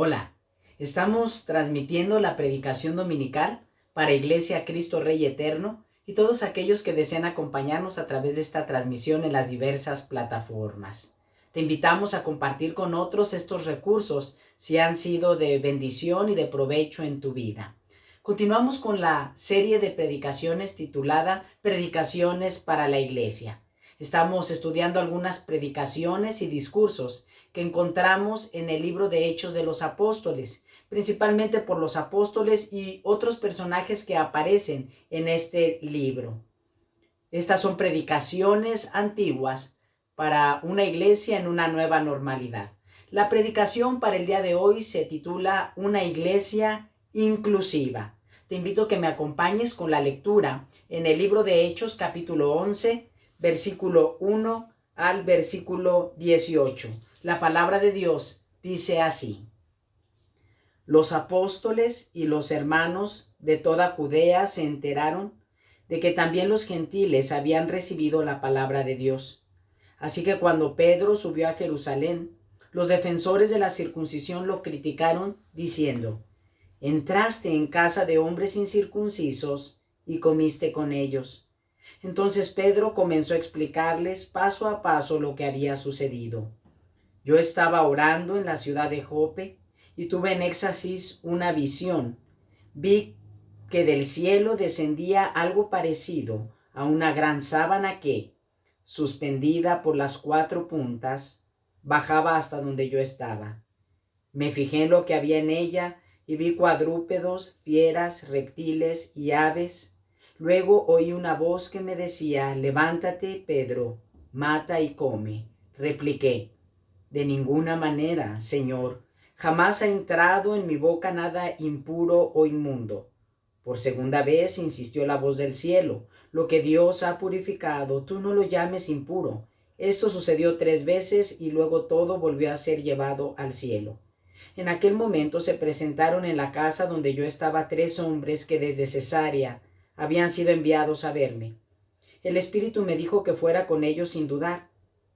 Hola, estamos transmitiendo la predicación dominical para Iglesia Cristo Rey Eterno y todos aquellos que desean acompañarnos a través de esta transmisión en las diversas plataformas. Te invitamos a compartir con otros estos recursos si han sido de bendición y de provecho en tu vida. Continuamos con la serie de predicaciones titulada Predicaciones para la Iglesia. Estamos estudiando algunas predicaciones y discursos que encontramos en el libro de Hechos de los Apóstoles, principalmente por los apóstoles y otros personajes que aparecen en este libro. Estas son predicaciones antiguas para una iglesia en una nueva normalidad. La predicación para el día de hoy se titula Una iglesia inclusiva. Te invito a que me acompañes con la lectura en el libro de Hechos capítulo 11, versículo 1 al versículo 18. La palabra de Dios dice así: Los apóstoles y los hermanos de toda Judea se enteraron de que también los gentiles habían recibido la palabra de Dios. Así que cuando Pedro subió a Jerusalén, los defensores de la circuncisión lo criticaron diciendo: entraste en casa de hombres incircuncisos y comiste con ellos. Entonces Pedro comenzó a explicarles paso a paso lo que había sucedido. Yo estaba orando en la ciudad de Jope y tuve en éxtasis una visión. Vi que del cielo descendía algo parecido a una gran sábana que, suspendida por las 4 puntas, bajaba hasta donde yo estaba. Me fijé en lo que había en ella y vi cuadrúpedos, fieras, reptiles y aves. Luego oí una voz que me decía: levántate, Pedro, mata y come. Repliqué: de ninguna manera, Señor, jamás ha entrado en mi boca nada impuro o inmundo. Por segunda vez insistió la voz del cielo: lo que Dios ha purificado, tú no lo llames impuro. Esto sucedió 3 veces y luego todo volvió a ser llevado al cielo. En aquel momento se presentaron en la casa donde yo estaba 3 hombres que desde Cesarea habían sido enviados a verme. El Espíritu me dijo que fuera con ellos sin dudar.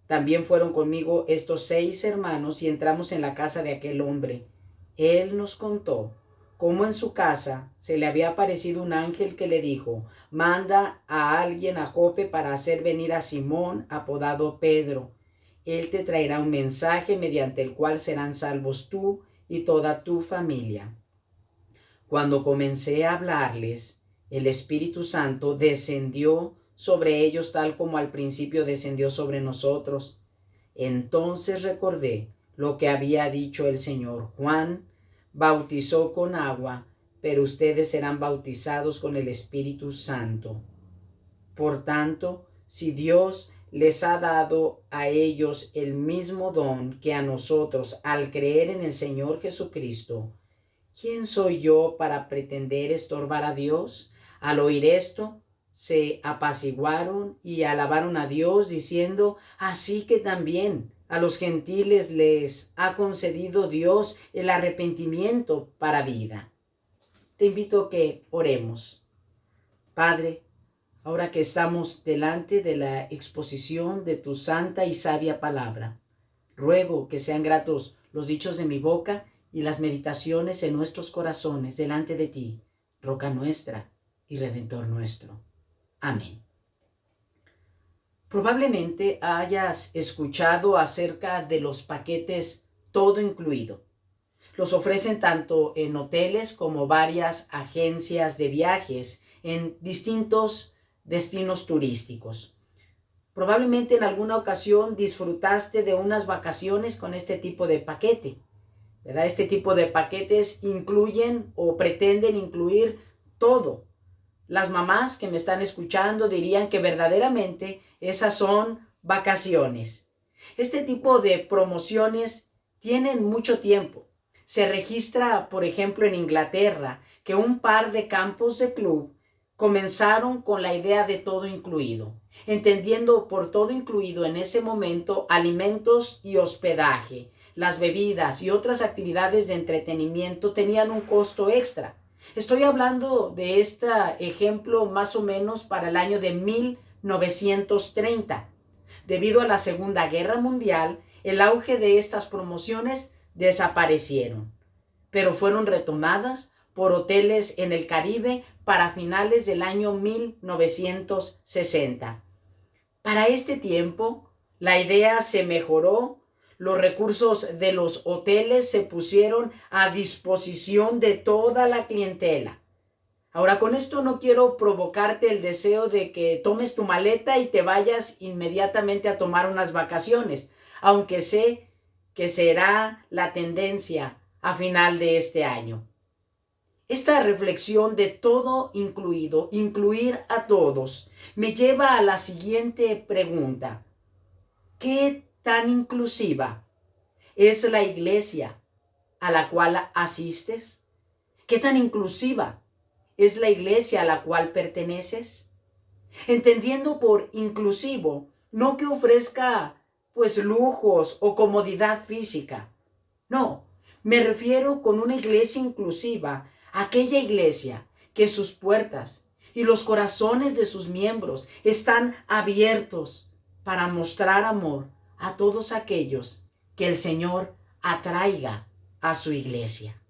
También fueron conmigo estos 6 hermanos y entramos en la casa de aquel hombre. Él nos contó cómo en su casa se le había aparecido un ángel que le dijo: manda a alguien a Jope para hacer venir a Simón, apodado Pedro. Él te traerá un mensaje mediante el cual serán salvos tú y toda tu familia. Cuando comencé a hablarles, el Espíritu Santo descendió sobre ellos tal como al principio descendió sobre nosotros. Entonces recordé lo que había dicho el Señor: Juan bautizó con agua, pero ustedes serán bautizados con el Espíritu Santo. Por tanto, si Dios les ha dado a ellos el mismo don que a nosotros al creer en el Señor Jesucristo, ¿quién soy yo para pretender estorbar a Dios? Al oír esto, se apaciguaron y alabaron a Dios, diciendo: así que también a los gentiles les ha concedido Dios el arrepentimiento para vida. Te invito a que oremos. Padre, ahora que estamos delante de la exposición de tu santa y sabia palabra, ruego que sean gratos los dichos de mi boca y las meditaciones en nuestros corazones delante de ti, roca nuestra y redentor nuestro. Amén. Probablemente hayas escuchado acerca de los paquetes todo incluido. Los ofrecen tanto en hoteles como varias agencias de viajes en distintos destinos turísticos. Probablemente en alguna ocasión disfrutaste de unas vacaciones con este tipo de paquete, ¿verdad? Este tipo de paquetes incluyen o pretenden incluir todo. Las mamás que me están escuchando dirían que verdaderamente esas son vacaciones. Este tipo de promociones tienen mucho tiempo. Se registra, por ejemplo, en Inglaterra, que un par de campos de club comenzaron con la idea de todo incluido, entendiendo por todo incluido en ese momento alimentos y hospedaje. Las bebidas y otras actividades de entretenimiento tenían un costo extra. Estoy hablando de este ejemplo más o menos para el año de 1930. Debido a la Segunda Guerra Mundial, el auge de estas promociones desaparecieron. pero fueron retomadas por hoteles en el Caribe para finales del año 1960. Para este tiempo, la idea se mejoró, los recursos de los hoteles se pusieron a disposición de toda la clientela. Ahora, con esto no quiero provocarte el deseo de que tomes tu maleta y te vayas inmediatamente a tomar unas vacaciones, aunque sé que será la tendencia a final de este año. Esta reflexión de todo incluido, incluir a todos, me lleva a la siguiente pregunta. ¿Qué tan inclusiva es la iglesia a la cual asistes? ¿Qué tan inclusiva es la iglesia a la cual perteneces? Entendiendo por inclusivo, no que ofrezca lujos o comodidad física. No, me refiero con una iglesia inclusiva a aquella iglesia que sus puertas y los corazones de sus miembros están abiertos para mostrar amor a todos aquellos que el Señor atraiga a su iglesia.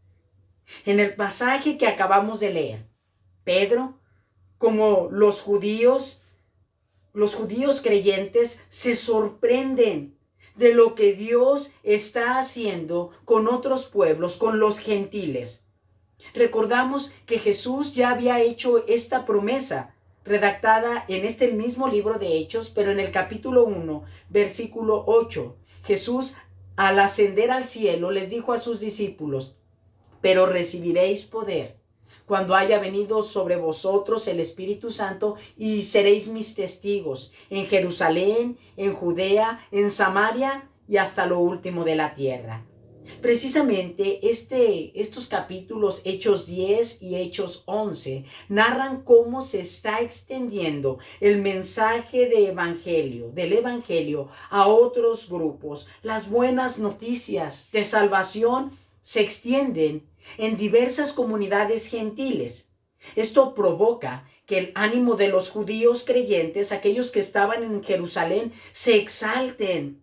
En el pasaje que acabamos de leer, Pedro, como los judíos creyentes se sorprenden de lo que Dios está haciendo con otros pueblos, con los gentiles. Recordamos que Jesús ya había hecho esta promesa redactada en este mismo libro de Hechos, pero en el capítulo 1, versículo 8. Jesús, al ascender al cielo, les dijo a sus discípulos: pero recibiréis poder cuando haya venido sobre vosotros el Espíritu Santo, y seréis mis testigos en Jerusalén, en Judea, en Samaria y hasta lo último de la tierra. Precisamente estos capítulos, Hechos 10 y Hechos 11, narran cómo se está extendiendo el mensaje del evangelio a otros grupos. Las buenas noticias de salvación se extienden en diversas comunidades gentiles. Esto provoca que el ánimo de los judíos creyentes, aquellos que estaban en Jerusalén, se exalten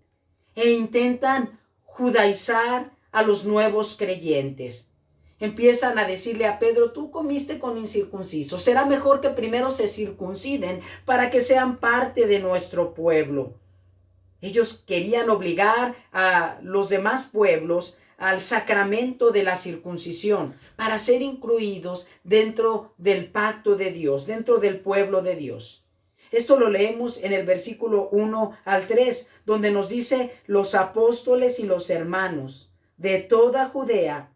e intentan judaizar a los nuevos creyentes. Empiezan a decirle a Pedro: tú comiste con incircuncisos, será mejor que primero se circunciden para que sean parte de nuestro pueblo. Ellos querían obligar a los demás pueblos al sacramento de la circuncisión para ser incluidos dentro del pacto de Dios, dentro del pueblo de Dios. Esto lo leemos en el versículo 1 al 3, donde nos dice: los apóstoles y los hermanos de toda Judea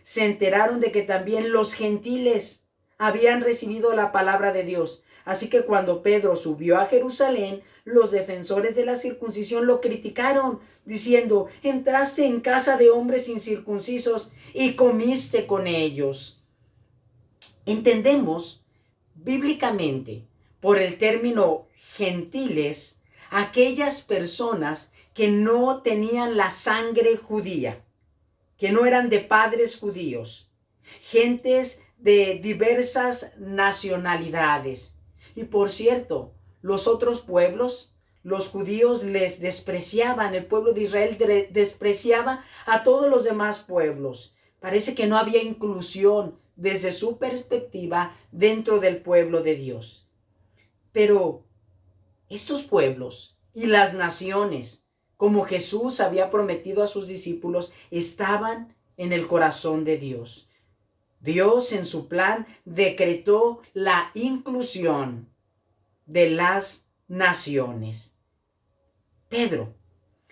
se enteraron de que también los gentiles habían recibido la palabra de Dios. Así que cuando Pedro subió a Jerusalén, los defensores de la circuncisión lo criticaron, diciendo: entraste en casa de hombres incircuncisos y comiste con ellos. Entendemos bíblicamente por el término gentiles aquellas personas que no tenían la sangre judía, que no eran de padres judíos, gentes de diversas nacionalidades. Y por cierto, los otros pueblos, los judíos les despreciaban, el pueblo de Israel despreciaba a todos los demás pueblos. Parece que no había inclusión desde su perspectiva dentro del pueblo de Dios. Pero estos pueblos y las naciones, como Jesús había prometido a sus discípulos, estaban en el corazón de Dios. Dios en su plan decretó la inclusión de las naciones. Pedro,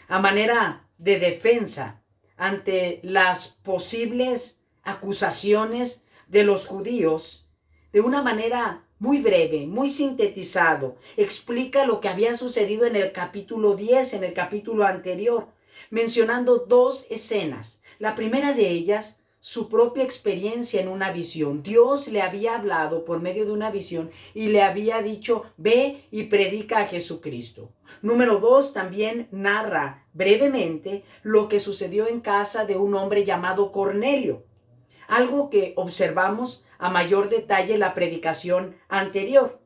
a manera de defensa ante las posibles acusaciones de los judíos, de una manera muy breve, muy sintetizado, explica lo que había sucedido en el capítulo 10, en el capítulo anterior, mencionando dos escenas. La primera de ellas, su propia experiencia en una visión. Dios le había hablado por medio de una visión y le había dicho: ve y predica a Jesucristo. Número 2, también narra brevemente lo que sucedió en casa de un hombre llamado Cornelio. Algo que observamos a mayor detalle en la predicación anterior.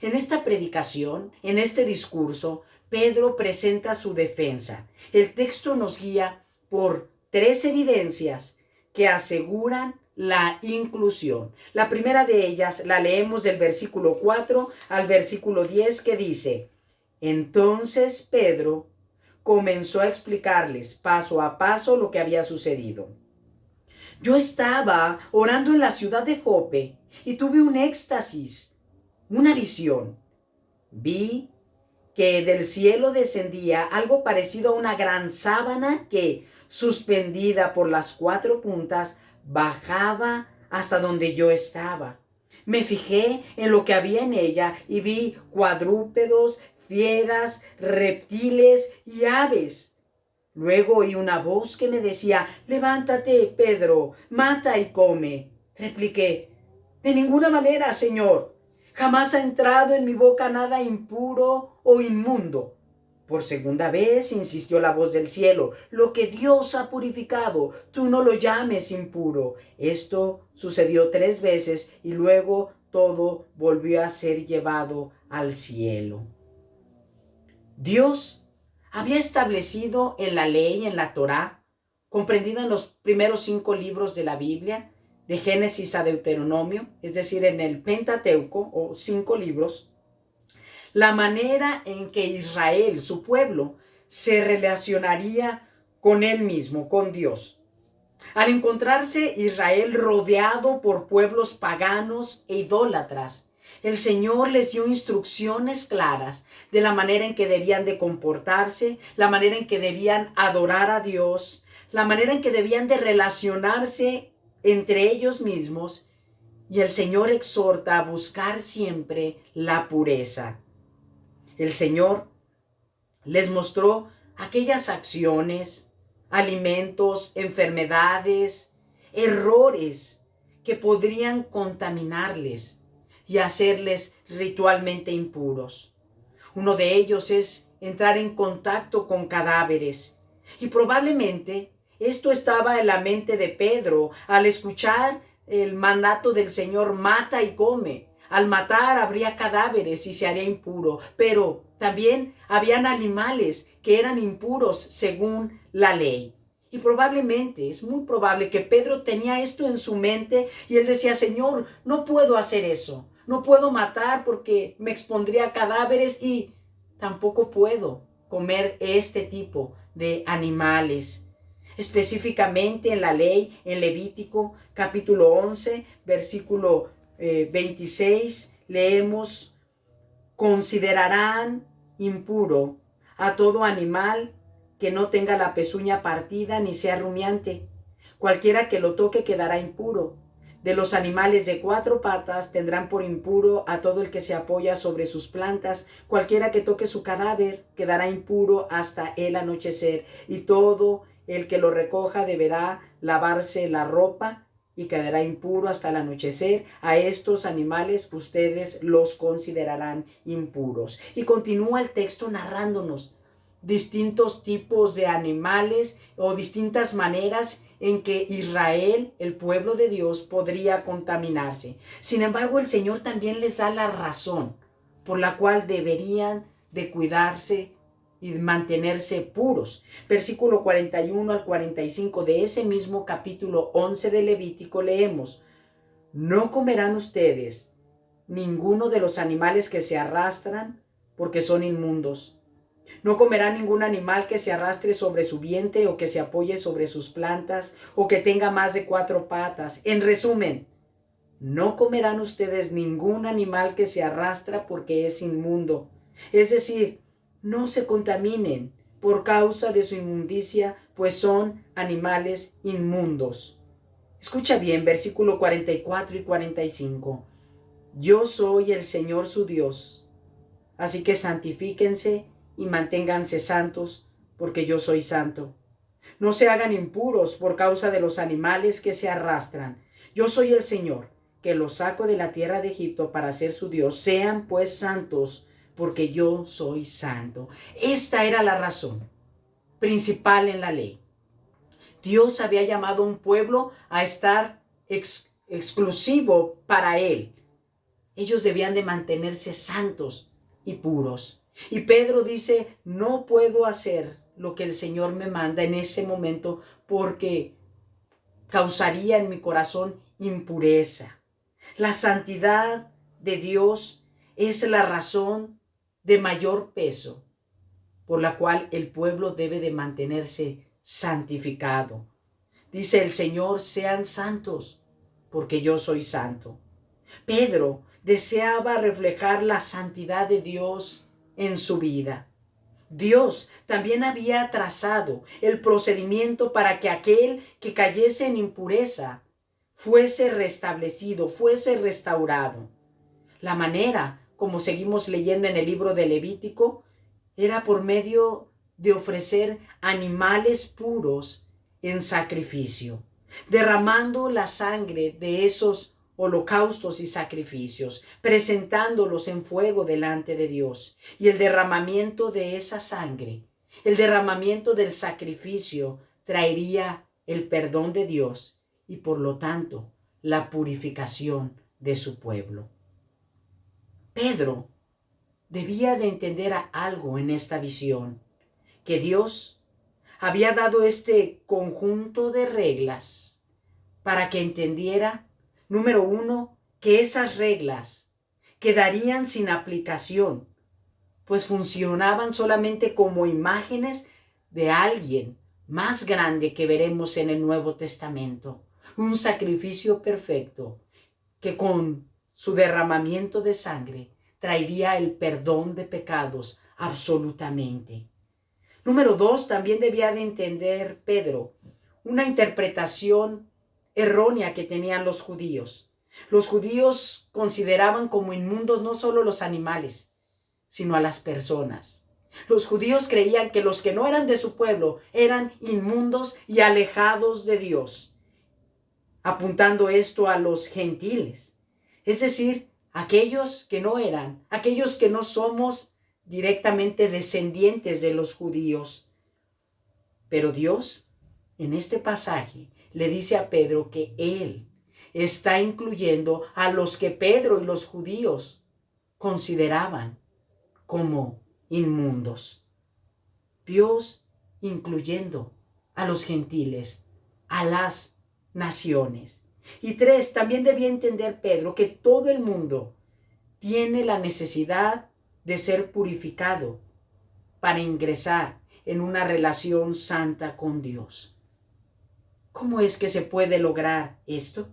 En esta predicación, en este discurso, Pedro presenta su defensa. El texto nos guía por tres evidencias que aseguran la inclusión. La primera de ellas la leemos del versículo 4 al versículo 10 que dice: entonces Pedro comenzó a explicarles paso a paso lo que había sucedido. Yo estaba orando en la ciudad de Jope y tuve un éxtasis, una visión. Vi que del cielo descendía algo parecido a una gran sábana que, suspendida por las cuatro puntas, bajaba hasta donde yo estaba. Me fijé en lo que había en ella y vi cuadrúpedos, fieras, reptiles y aves. Luego oí una voz que me decía: levántate, Pedro, mata y come. Repliqué: de ninguna manera, Señor. Jamás ha entrado en mi boca nada impuro o inmundo. Por segunda vez insistió la voz del cielo: lo que Dios ha purificado, tú no lo llames impuro. Esto sucedió 3 veces y luego todo volvió a ser llevado al cielo. Dios había establecido en la ley, en la Torá, comprendida en los primeros 5 libros de la Biblia, de Génesis a Deuteronomio, es decir, en el Pentateuco o 5 libros, la manera en que Israel, su pueblo, se relacionaría con él mismo, con Dios. Al encontrarse Israel rodeado por pueblos paganos e idólatras, el Señor les dio instrucciones claras de la manera en que debían de comportarse, la manera en que debían adorar a Dios, la manera en que debían de relacionarse entre ellos mismos. Y el Señor exhorta a buscar siempre la pureza. El Señor les mostró aquellas acciones, alimentos, enfermedades, errores que podrían contaminarles y hacerles ritualmente impuros. Uno de ellos es entrar en contacto con cadáveres. Y probablemente esto estaba en la mente de Pedro al escuchar el mandato del Señor: mata y come. Al matar habría cadáveres y se haría impuro, pero también habían animales que eran impuros según la ley. Y probablemente, es muy probable que Pedro tenía esto en su mente y él decía: Señor, no puedo hacer eso. No puedo matar porque me expondría a cadáveres y tampoco puedo comer este tipo de animales. Específicamente en la ley, en Levítico capítulo 11, versículo 26, leemos: considerarán impuro a todo animal que no tenga la pezuña partida ni sea rumiante. Cualquiera que lo toque quedará impuro. De los animales de 4 patas tendrán por impuro a todo el que se apoya sobre sus plantas. Cualquiera que toque su cadáver quedará impuro hasta el anochecer. Y todo el que lo recoja deberá lavarse la ropa y quedará impuro hasta el anochecer. A estos animales ustedes los considerarán impuros. Y continúa el texto narrándonos distintos tipos de animales o distintas maneras en que Israel, el pueblo de Dios, podría contaminarse. Sin embargo, el Señor también les da la razón por la cual deberían de cuidarse y mantenerse puros. Versículo 41 al 45 de ese mismo capítulo 11 de Levítico leemos: no comerán ustedes ninguno de los animales que se arrastran, porque son inmundos. No comerán ningún animal que se arrastre sobre su vientre o que se apoye sobre sus plantas o que tenga más de 4 patas. En resumen, no comerán ustedes ningún animal que se arrastra porque es inmundo. Es decir, no se contaminen por causa de su inmundicia, pues son animales inmundos. Escucha bien, versículo 44 y 45. Yo soy el Señor su Dios, así que santifíquense y manténganse santos, porque yo soy santo. No se hagan impuros por causa de los animales que se arrastran. Yo soy el Señor, que los saco de la tierra de Egipto para ser su Dios. Sean pues santos, porque yo soy santo. Esta era la razón principal en la ley. Dios había llamado a un pueblo a estar exclusivo para Él. Ellos debían de mantenerse santos y puros. Y Pedro dice: no puedo hacer lo que el Señor me manda en ese momento porque causaría en mi corazón impureza. La santidad de Dios es la razón de mayor peso por la cual el pueblo debe de mantenerse santificado. Dice el Señor, sean santos, porque yo soy santo. Pedro deseaba reflejar la santidad de Dios en su vida. Dios también había trazado el procedimiento para que aquel que cayese en impureza fuese restablecido, fuese restaurado. La manera, como seguimos leyendo en el libro de Levítico, era por medio de ofrecer animales puros en sacrificio, derramando la sangre de esos holocaustos y sacrificios, presentándolos en fuego delante de Dios. Y el derramamiento de esa sangre, el derramamiento del sacrificio, traería el perdón de Dios y por lo tanto la purificación de su pueblo. Pedro debía de entender algo en esta visión, que Dios había dado este conjunto de reglas para que entendiera, número uno, que esas reglas quedarían sin aplicación, pues funcionaban solamente como imágenes de alguien más grande que veremos en el Nuevo Testamento, un sacrificio perfecto que con su derramamiento de sangre traería el perdón de pecados absolutamente. Número dos, también debía de entender Pedro una interpretación errónea que tenían los judíos. Los judíos consideraban como inmundos no solo los animales, sino a las personas. Los judíos creían que los que no eran de su pueblo eran inmundos y alejados de Dios, apuntando esto a los gentiles. Es decir, aquellos que no somos directamente descendientes de los judíos. Pero Dios, en este pasaje, le dice a Pedro que Él está incluyendo a los que Pedro y los judíos consideraban como inmundos. Dios incluyendo a los gentiles, a las naciones. Y tres, también debía entender Pedro que todo el mundo tiene la necesidad de ser purificado para ingresar en una relación santa con Dios. ¿Cómo es que se puede lograr esto?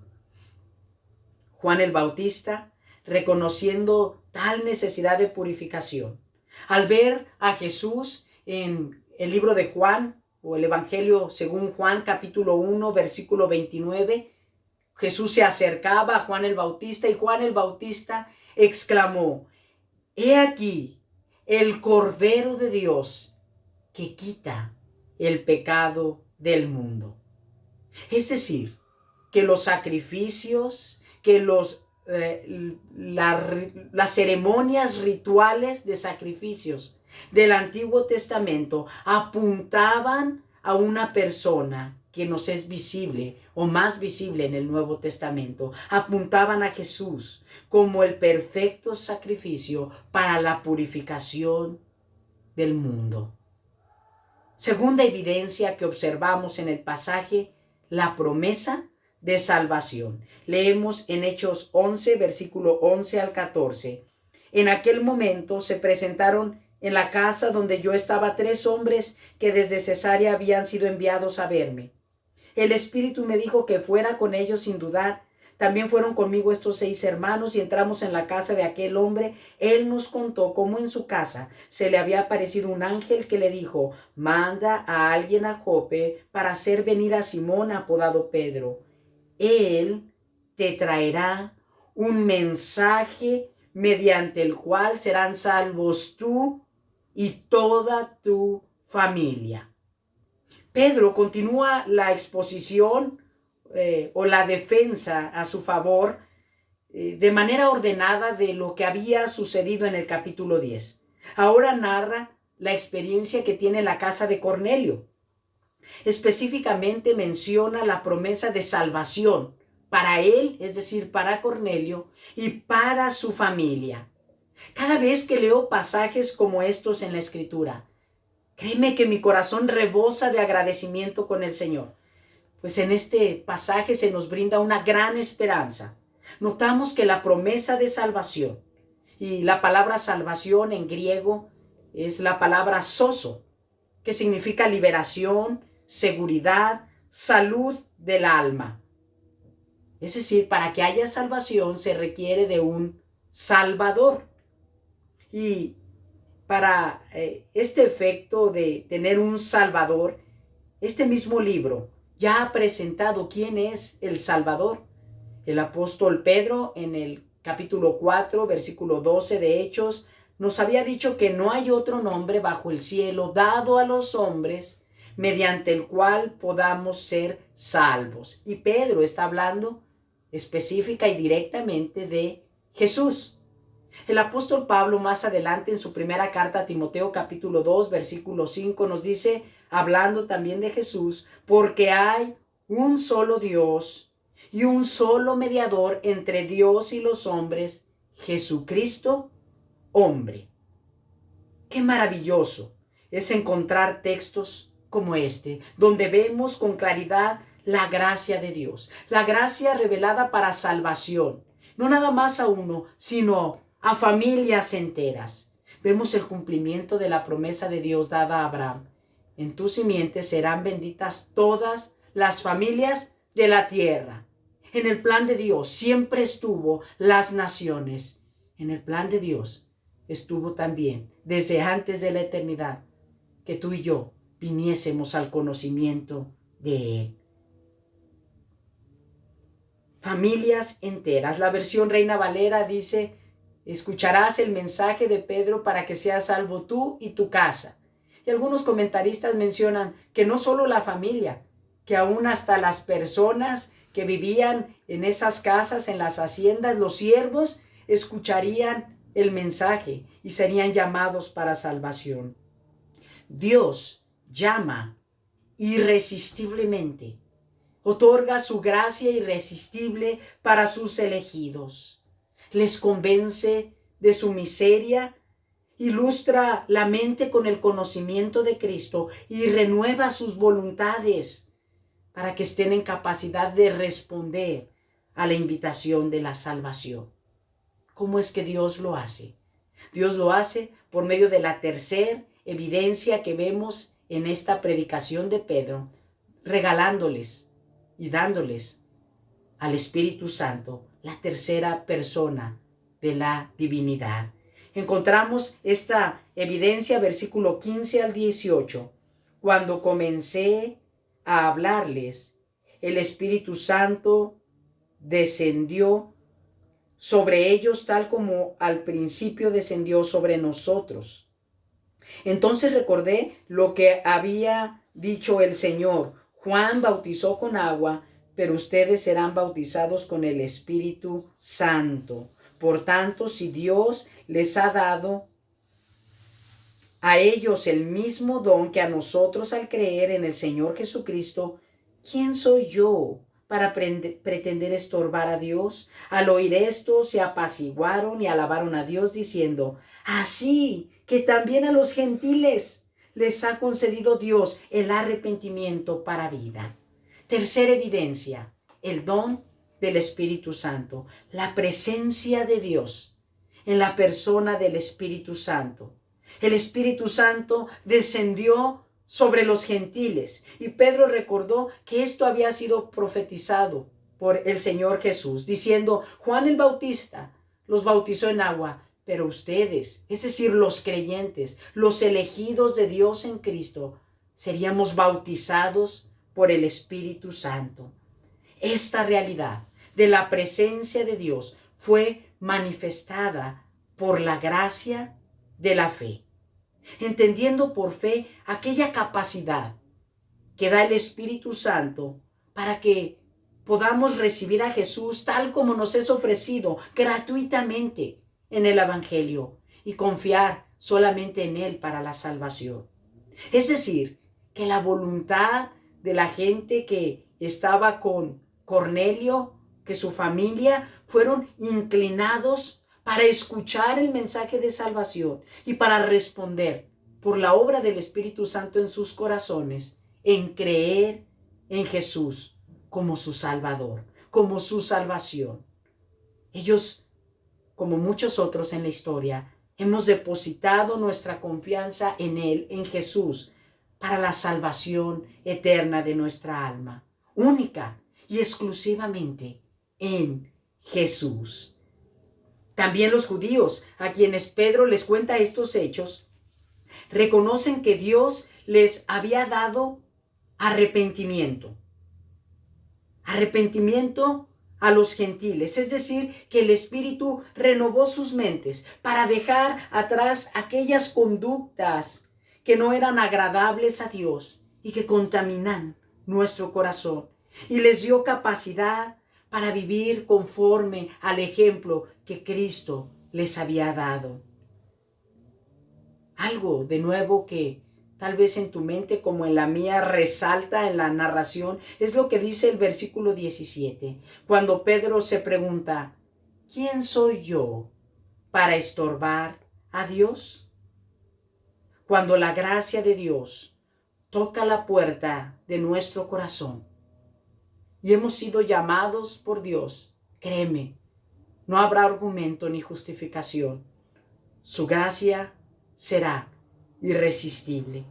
Juan el Bautista, reconociendo tal necesidad de purificación, al ver a Jesús en el libro de Juan, o el Evangelio según Juan, capítulo 1, versículo 29, Jesús se acercaba a Juan el Bautista y Juan el Bautista exclamó: «He aquí el Cordero de Dios que quita el pecado del mundo». Es decir, que los sacrificios, que las ceremonias rituales de sacrificios del Antiguo Testamento apuntaban a una persona que nos es visible o más visible en el Nuevo Testamento. Apuntaban a Jesús como el perfecto sacrificio para la purificación del mundo. Segunda evidencia que observamos en el pasaje, la promesa de salvación. Leemos en Hechos 11, versículo 11 al 14. En aquel momento se presentaron en la casa donde yo estaba 3 hombres que desde Cesarea habían sido enviados a verme. El Espíritu me dijo que fuera con ellos sin dudar. También fueron conmigo estos 6 hermanos y entramos en la casa de aquel hombre. Él nos contó cómo en su casa se le había aparecido un ángel que le dijo: manda a alguien a Jope para hacer venir a Simón, apodado Pedro. Él te traerá un mensaje mediante el cual serán salvos tú y toda tu familia. Pedro continúa la exposición o la defensa a su favor de manera ordenada de lo que había sucedido en el capítulo 10. Ahora narra la experiencia que tiene la casa de Cornelio. Específicamente menciona la promesa de salvación para él, es decir, para Cornelio y para su familia. Cada vez que leo pasajes como estos en la Escritura, créeme que mi corazón rebosa de agradecimiento con el Señor, Pues en este pasaje se nos brinda una gran esperanza. Notamos que la promesa de salvación, y la palabra salvación en griego es la palabra sozo, que significa liberación, seguridad, salud del alma. Es decir, para que haya salvación se requiere de un Salvador. Y para este efecto de tener un Salvador, este mismo libro ya ha presentado quién es el Salvador. El apóstol Pedro en el capítulo 4, versículo 12 de Hechos, nos había dicho que no hay otro nombre bajo el cielo dado a los hombres mediante el cual podamos ser salvos. Y Pedro está hablando específica y directamente de Jesús. El apóstol Pablo más adelante en su primera carta a Timoteo capítulo 2 versículo 5 nos dice, hablando también de Jesús, porque hay un solo Dios y un solo mediador entre Dios y los hombres, Jesucristo, hombre. Qué maravilloso es encontrar textos como este, donde vemos con claridad la gracia de Dios, la gracia revelada para salvación, no nada más a uno, sino a familias enteras. Vemos el cumplimiento de la promesa de Dios dada a Abraham. En tu simiente serán benditas todas las familias de la tierra. En el plan de Dios siempre estuvo las naciones. En el plan de Dios estuvo también, desde antes de la eternidad, que tú y yo viniésemos al conocimiento de Él. Familias enteras. La versión Reina Valera dice, escucharás el mensaje de Pedro para que seas salvo tú y tu casa. Y algunos comentaristas mencionan que no solo la familia, que aún hasta las personas que vivían en esas casas, en las haciendas, los siervos, escucharían el mensaje y serían llamados para salvación. Dios llama irresistiblemente, otorga su gracia irresistible para sus elegidos. Les convence de su miseria, ilustra la mente con el conocimiento de Cristo y renueva sus voluntades para que estén en capacidad de responder a la invitación de la salvación. ¿Cómo es que Dios lo hace? Dios lo hace por medio de la tercera evidencia que vemos en esta predicación de Pedro, regalándoles y dándoles al Espíritu Santo, la tercera persona de la divinidad. Encontramos esta evidencia, versículo 15 al 18. Cuando comencé a hablarles, el Espíritu Santo descendió sobre ellos tal como al principio descendió sobre nosotros. Entonces recordé lo que había dicho el Señor. Juan bautizó con agua, pero ustedes serán bautizados con el Espíritu Santo. Por tanto, si Dios les ha dado a ellos el mismo don que a nosotros al creer en el Señor Jesucristo, ¿quién soy yo para pretender estorbar a Dios? Al oír esto, se apaciguaron y alabaron a Dios diciendo, así que también a los gentiles les ha concedido Dios el arrepentimiento para vida. Tercera evidencia, el don del Espíritu Santo, la presencia de Dios en la persona del Espíritu Santo. El Espíritu Santo descendió sobre los gentiles y Pedro recordó que esto había sido profetizado por el Señor Jesús, diciendo, Juan el Bautista los bautizó en agua, pero ustedes, es decir, los creyentes, los elegidos de Dios en Cristo, seríamos bautizados por el Espíritu Santo. Esta realidad de la presencia de Dios fue manifestada por la gracia de la fe, entendiendo por fe aquella capacidad que da el Espíritu Santo para que podamos recibir a Jesús tal como nos es ofrecido gratuitamente en el Evangelio y confiar solamente en Él para la salvación. Es decir, que la voluntad de la gente que estaba con Cornelio, que su familia, fueron inclinados para escuchar el mensaje de salvación y para responder por la obra del Espíritu Santo en sus corazones, en creer en Jesús como su Salvador, como su salvación. Ellos, como muchos otros en la historia, hemos depositado nuestra confianza en Él, en Jesús, para la salvación eterna de nuestra alma, única y exclusivamente en Jesús. También los judíos, a quienes Pedro les cuenta estos hechos, reconocen que Dios les había dado arrepentimiento. Arrepentimiento a los gentiles, es decir, que el Espíritu renovó sus mentes para dejar atrás aquellas conductas que no eran agradables a Dios y que contaminan nuestro corazón, y les dio capacidad para vivir conforme al ejemplo que Cristo les había dado. Algo de nuevo que tal vez en tu mente como en la mía resalta en la narración es lo que dice el versículo 17, cuando Pedro se pregunta: ¿quién soy yo para estorbar a Dios? Cuando la gracia de Dios toca la puerta de nuestro corazón y hemos sido llamados por Dios, créeme, no habrá argumento ni justificación. Su gracia será irresistible.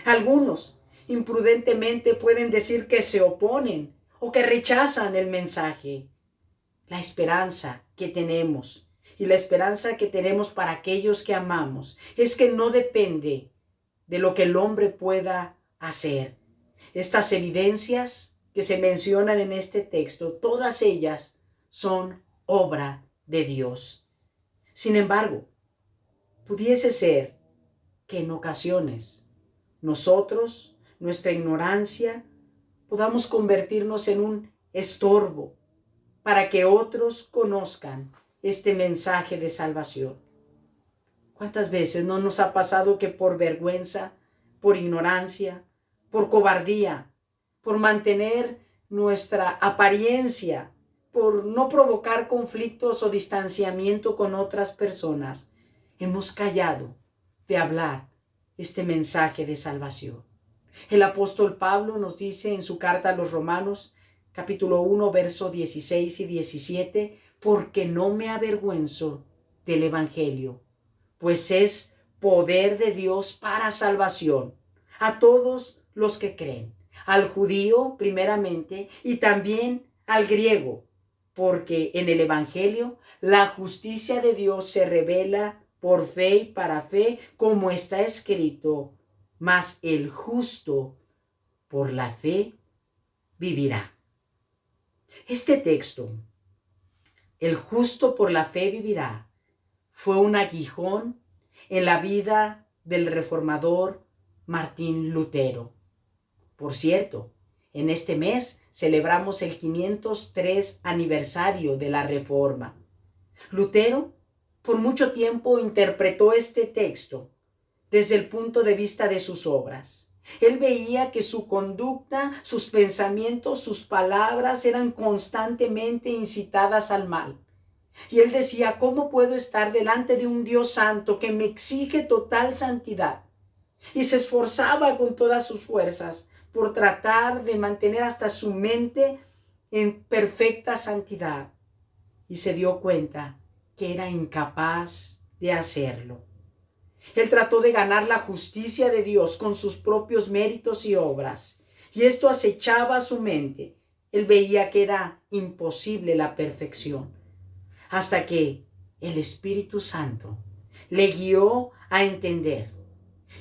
Algunos imprudentemente pueden decir que se oponen o que rechazan el mensaje. La esperanza que tenemos y la esperanza que tenemos para aquellos que amamos es que no depende de lo que el hombre pueda hacer. Estas evidencias que se mencionan en este texto, todas ellas son obra de Dios. Sin embargo, pudiese ser que en ocasiones nosotros, nuestra ignorancia, podamos convertirnos en un estorbo para que otros conozcan este mensaje de salvación. ¿Cuántas veces no nos ha pasado que por vergüenza, por ignorancia, por cobardía, por mantener nuestra apariencia, por no provocar conflictos o distanciamiento con otras personas, hemos callado de hablar este mensaje de salvación? El apóstol Pablo nos dice en su carta a los Romanos, capítulo 1, verso 16 y 17, porque no me avergüenzo del evangelio, pues es poder de Dios para salvación a todos los que creen, al judío primeramente y también al griego, porque en el evangelio la justicia de Dios se revela por fe y para fe, como está escrito: mas el justo por la fe vivirá. Este texto, el justo por la fe vivirá, fue un aguijón en la vida del reformador Martín Lutero. Por cierto, en este mes celebramos el 503 aniversario de la Reforma. Lutero por mucho tiempo interpretó este texto desde el punto de vista de sus obras. Él veía que su conducta, sus pensamientos, sus palabras eran constantemente incitadas al mal. Y él decía: ¿cómo puedo estar delante de un Dios santo que me exige total santidad? Y se esforzaba con todas sus fuerzas por tratar de mantener hasta su mente en perfecta santidad. Y se dio cuenta que era incapaz de hacerlo. Él trató de ganar la justicia de Dios con sus propios méritos y obras, y esto acechaba su mente. Él veía que era imposible la perfección, hasta que el Espíritu Santo le guió a entender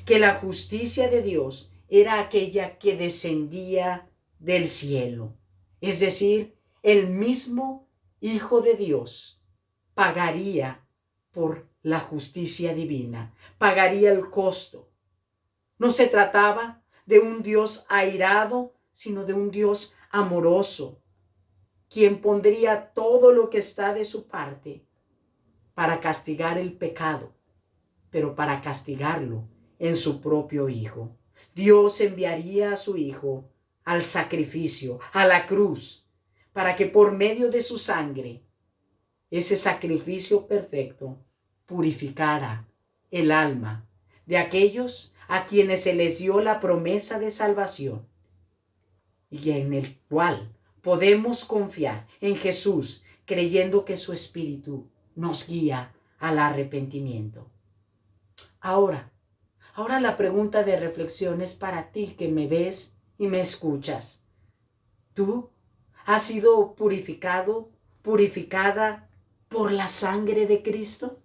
que la justicia de Dios era aquella que descendía del cielo, es decir, el mismo Hijo de Dios pagaría por la justicia divina, pagaría el costo. No se trataba de un Dios airado, sino de un Dios amoroso, quien pondría todo lo que está de su parte para castigar el pecado, pero para castigarlo en su propio Hijo. Dios enviaría a su Hijo al sacrificio, a la cruz, para que por medio de su sangre, ese sacrificio perfecto, purificara el alma de aquellos a quienes se les dio la promesa de salvación y en el cual podemos confiar en Jesús creyendo que su Espíritu nos guía al arrepentimiento. Ahora la pregunta de reflexión es para ti que me ves y me escuchas. ¿Tú has sido purificado, purificada por la sangre de Cristo?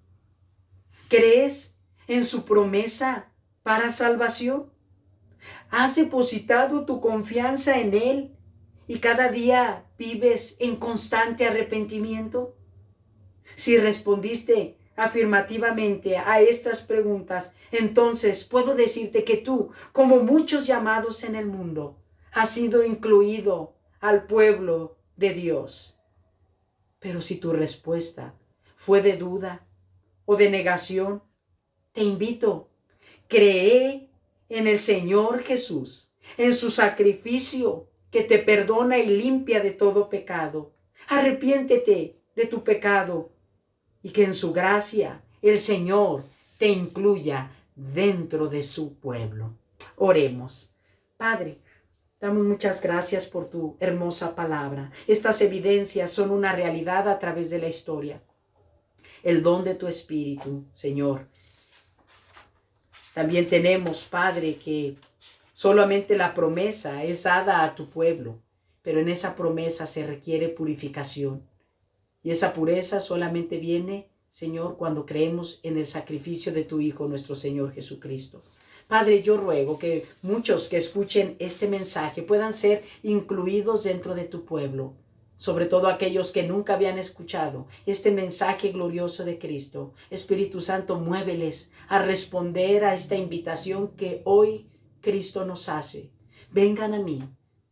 ¿Crees en su promesa para salvación? ¿Has depositado tu confianza en Él y cada día vives en constante arrepentimiento? Si respondiste afirmativamente a estas preguntas, entonces puedo decirte que tú, como muchos llamados en el mundo, has sido incluido al pueblo de Dios. Pero si tu respuesta fue de duda o de negación, te invito, cree en el Señor Jesús, en su sacrificio que te perdona y limpia de todo pecado. Arrepiéntete de tu pecado y que en su gracia el Señor te incluya dentro de su pueblo. Oremos. Padre, damos muchas gracias por tu hermosa palabra. Estas evidencias son una realidad a través de la historia. El don de tu Espíritu, Señor. También tenemos, Padre, que solamente la promesa es dada a tu pueblo, pero en esa promesa se requiere purificación. Y esa pureza solamente viene, Señor, cuando creemos en el sacrificio de tu Hijo, nuestro Señor Jesucristo. Padre, yo ruego que muchos que escuchen este mensaje puedan ser incluidos dentro de tu pueblo, sobre todo aquellos que nunca habían escuchado este mensaje glorioso de Cristo. Espíritu Santo, muéveles a responder a esta invitación que hoy Cristo nos hace. Vengan a mí,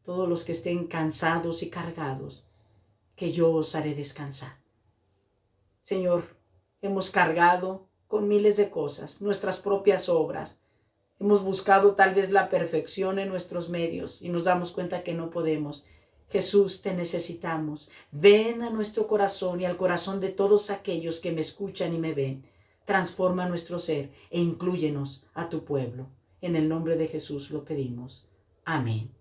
todos los que estén cansados y cargados, que yo os haré descansar. Señor, hemos cargado con miles de cosas, nuestras propias obras. Hemos buscado tal vez la perfección en nuestros medios y nos damos cuenta que no podemos. Jesús, te necesitamos. Ven a nuestro corazón y al corazón de todos aquellos que me escuchan y me ven. Transforma nuestro ser e inclúyenos a tu pueblo. En el nombre de Jesús lo pedimos. Amén.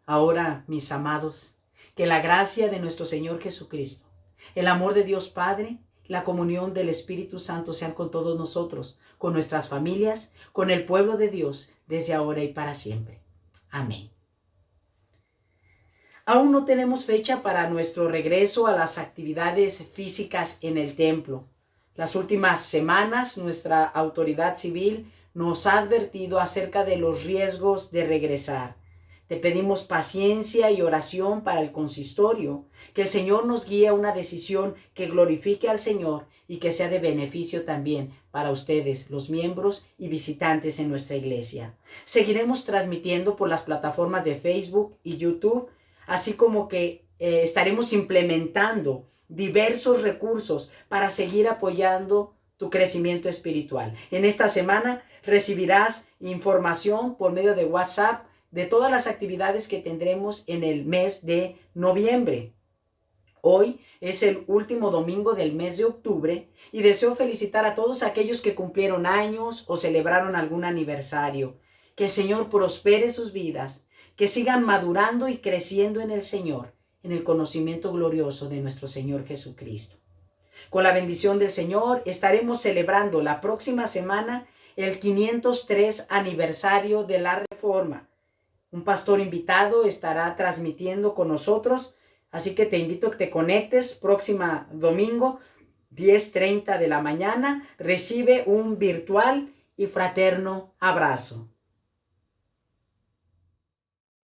Ahora, mis amados, que la gracia de nuestro Señor Jesucristo, el amor de Dios Padre, la comunión del Espíritu Santo sean con todos nosotros, con nuestras familias, con el pueblo de Dios, desde ahora y para siempre. Amén. Aún no tenemos fecha para nuestro regreso a las actividades físicas en el templo. Las últimas semanas, nuestra autoridad civil nos ha advertido acerca de los riesgos de regresar. Te pedimos paciencia y oración para el consistorio, que el Señor nos guíe a una decisión que glorifique al Señor y que sea de beneficio también para ustedes, los miembros y visitantes en nuestra iglesia. Seguiremos transmitiendo por las plataformas de Facebook y YouTube, así como que estaremos implementando diversos recursos para seguir apoyando tu crecimiento espiritual. En esta semana recibirás información por medio de WhatsApp de todas las actividades que tendremos en el mes de noviembre. Hoy es el último domingo del mes de octubre y deseo felicitar a todos aquellos que cumplieron años o celebraron algún aniversario. Que el Señor prospere sus vidas, que sigan madurando y creciendo en el Señor, en el conocimiento glorioso de nuestro Señor Jesucristo. Con la bendición del Señor estaremos celebrando la próxima semana el 503 aniversario de la Reforma. Un pastor invitado estará transmitiendo con nosotros, así que te invito a que te conectes próxima domingo, 10:30 de la mañana. Recibe un virtual y fraterno abrazo.